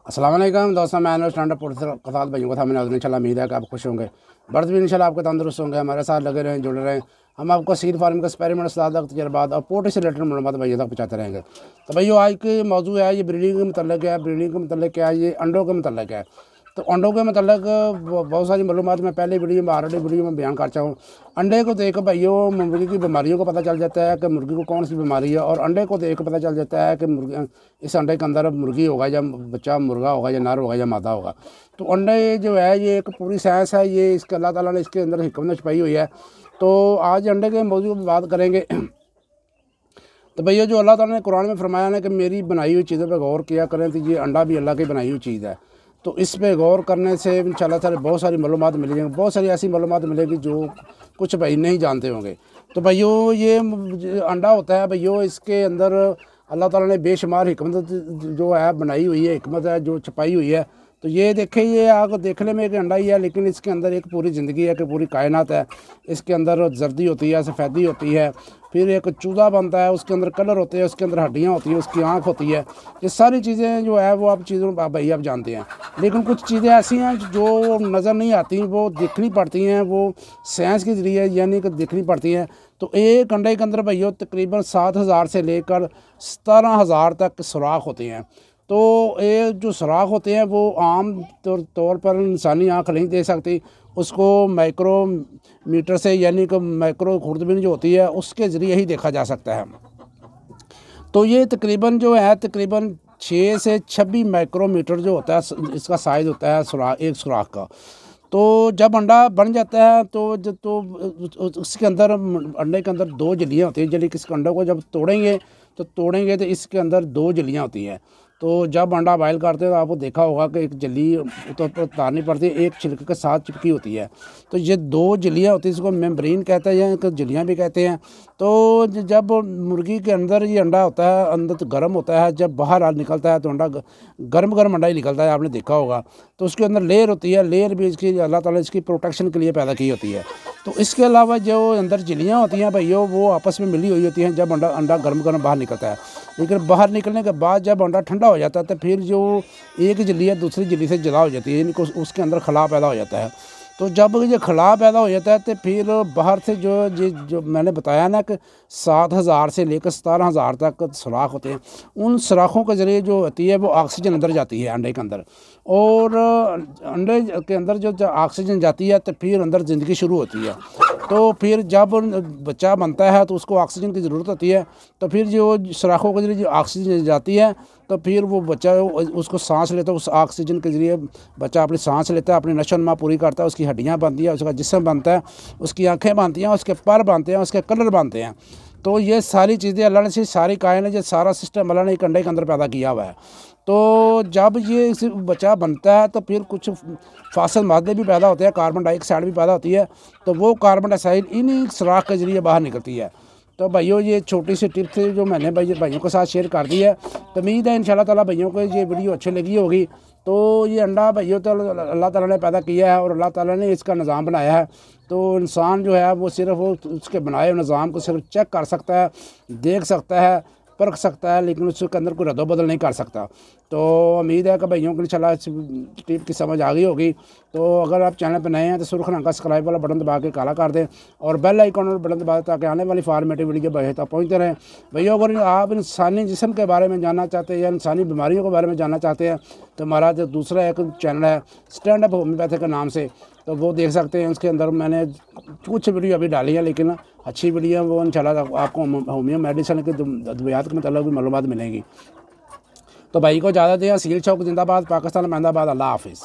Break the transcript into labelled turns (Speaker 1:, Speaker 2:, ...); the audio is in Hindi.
Speaker 1: अस्सलाम वालेकुम दोस्तों, मैं अनुज स्टैंड अप के साथ भाइयों का था। मैंने इंशाल्लाह उम्मीद है कि आप खुश होंगे, बर्द भी इंशाल्लाह आपके तंदुरुस्त होंगे। हमारे साथ लगे रहें, जुड़े रहें। हम आपको सीड फार्मिंग का एक्सपेरिमेंट सलाह तजर्बात और पोल्ट्री से रिलेटेड मालूमात भाइयों तक पहुँचाते रहेंगे। तो भाइयों आज की मौजू है ये ब्रीडिंग के मतलब है। ब्रीडिंग के मतलब क्या है, ये अंडों के मतलब है। तो अंडों के मतलब बहुत सारी मालूमात मैं पहले वीडियो में ऑलरेडी वीडियो में बयान कर चाहूँ। अंडे को देख भाइयों मुर्गी की बीमारियों को पता चल जाता है कि मुर्गी को कौन सी बीमारी है, और अंडे को देख पता चल जाता है कि मुर्गी इस अंडे के अंदर मुर्गी होगा या बच्चा मुर्गा होगा या नर होगा या मादा होगा। तो अंडे जो है ये एक पूरी साइंस है, ये इसके अल्लाह ताला ने इसके अंदर हिकमत छुपाई हुई है। तो आज अंडे के मौजू पर बात करेंगे। तो भैया जो अल्लाह ताला ने कुरान में फरमाया ना कि मेरी बनाई हुई चीज़ों पर गौर किया करें, तो ये अंडा भी अल्लाह की बनाई हुई चीज़ है। तो इस पे गौर करने से इंशाल्लाह ताला बहुत सारी मालूमात मिलेंगी, बहुत सारी ऐसी मालूमात मिलेगी जो कुछ भाई नहीं जानते होंगे। तो भाइयों ये अंडा होता है भाइयों, इसके अंदर अल्लाह ताला ने बेशुमार हिकमत जो है बनाई हुई है, हिकमत है जो छुपाई हुई है। तो ये देखें, ये आग देखने में एक अंडा ही है, लेकिन इसके अंदर एक पूरी ज़िंदगी है कि पूरी कायनात है। इसके अंदर जर्दी होती है, सफ़ेदी होती है, फिर एक चूज़ा बनता है, उसके अंदर कलर होते हैं, उसके अंदर हड्डियाँ होती हैं, उसकी आँख होती है। ये सारी चीज़ें जो है वो आप चीज़ों भाई आप जानते हैं। लेकिन कुछ चीज़ें ऐसी हैं जो नज़र नहीं आती, वो दिखनी पड़ती हैं, वो साइंस के ज़रिए यानी कि दिखनी पड़ती हैं। तो एक अंडे के अंदर भैया तकरीबन 7,000 से लेकर 17,000 तक सुराख होते हैं। तो ये जो सुराख होते हैं वो आम तौर पर इंसानी आँख नहीं दे सकती, उसको माइक्रोमीटर से यानी कि माइक्रो खुर्दबीन जो होती है उसके ज़रिए ही देखा जा सकता है। तो ये तकरीबन जो है तकरीबन 6 से 26 माइक्रोमीटर जो होता है इसका साइज़ होता है सुराख, एक सुराख का। तो जब अंडा बन जाता है तो उसके अंदर अंडे के अंदर 2 झिल्लियाँ होती हैं। जल्दी किस अंडे को जब तोड़ेंगे तो इसके अंदर 2 झिल्लियाँ होती हैं। तो जब अंडा बॉयल करते हैं तो आपको देखा होगा कि एक झिल्ली तो उतारनी पड़ती है, एक छिलके के साथ चिपकी होती है। तो ये 2 झिल्लियाँ होती हैं, इसको मेम्ब्रेन कहते हैं या झिल्लियाँ भी कहते हैं। तो जब मुर्गी के अंदर ये अंडा होता है, अंदर तो गर्म होता है, जब बाहर निकलता है तो अंडा गर्म अंडा ही निकलता है, आपने देखा होगा। तो उसके अंदर लेयर होती है, लेयर भी इसकी अल्लाह ताला इसकी प्रोटेक्शन के लिए पैदा की होती है। तो इसके अलावा जो अंदर झिल्लियाँ होती हैं भैया वो आपस में मिली हुई होती हैं जब अंडा गर्म बाहर निकलता है। लेकिन बाहर निकलने के बाद जब अंडा ठंडा हो जाता है तो फिर जो एक झिल्ली है दूसरी झिल्ली से जुदा हो जाती है, यानी कि उसके अंदर खला पैदा हो जाता है। तो जब ये खला पैदा हो जाता है तो फिर बाहर से जो मैंने बताया ना कि 7,000 से लेकर 17,000 तक सुराख होते हैं, उन सुराखों के ज़रिए जो होती है वो ऑक्सीजन अंदर जाती है अंडे के अंदर, और अंडे के अंदर जो ऑक्सीजन जाती है तो फिर अंदर ज़िंदगी शुरू होती है। तो फिर जब बच्चा बनता है तो उसको ऑक्सीजन की ज़रूरत होती है। तो फिर जो सुराखों के ज़रिए जो ऑक्सीजन जाती है तो फिर वो बच्चा उसको सांस लेता है, उस ऑक्सीजन के ज़रिए बच्चा अपनी सांस लेता है, अपनी नशो नुमा पूरी करता है, उसकी हड्डियाँ बनती हैं, उसका जिस्म बनता है, उसकी आँखें बनती हैं, उसके पर बनते हैं, उसके कलर बनते हैं। तो ये सारी चीज़ें अल्लाह ने सारी कायनात ने सारा सिस्टम अल्लाह ने एक अंडे के अंदर पैदा किया हुआ है। तो जब ये बच्चा बनता है तो फिर कुछ फासल मादे भी पैदा होते हैं, कार्बन डाइऑक्साइड भी पैदा होती है। तो वो कार्बन डाइऑक्साइड इन्हीं सुराख के ज़रिए बाहर निकलती है। तो भाइयों ये छोटी सी टिप थी जो मैंने भाइयों के साथ शेयर कर दी है। तो उम्मीद है इंशाल्लाह ताला भाइयों को ये वीडियो अच्छी लगी होगी। तो ये अंडा भाइयों तो अल्लाह ताला ने पैदा किया है और अल्लाह ताला ने इसका निज़ाम बनाया है। तो इंसान जो है वो सिर्फ उसके बनाए हुए निज़ाम को सिर्फ चेक कर सकता है, देख सकता है, परख सकता है, लेकिन उसके अंदर कोई रद्दो-बदल नहीं कर सकता। तो उम्मीद है कि भाइयों को इंशाल्लाह इस टिप की समझ आ गई होगी। तो अगर आप चैनल पर नए हैं तो सुर्ख रंग का सब्सक्राइब वाला बटन दबा के काला कर दें और बेल आइकन और बटन दबा दें ताकि आने वाली फॉर्मेटिव वीडियो भाई तक पहुँचते रहें। भैया अगर आप इंसानी जिस्म के बारे में जानना चाहते हैं या इंसानी बीमारियों के बारे में जानना चाहते हैं तो हमारा जो दूसरा एक चैनल है स्टैंड अप होम्योपैथिक के नाम से, तो वो देख सकते हैं। उसके अंदर मैंने कुछ वीडियो अभी डाली है, लेकिन अच्छी वीडियो वो इंशाल्लाह आपको होमियो मेडिसिन के अद्वियात के मतलब भी मालूमात मिलेंगी। तो भाई को ज़्यादा दें। सील चौक जिंदाबाद, पाकिस्तान महंदाबाद। अल्लाह हाफिज़।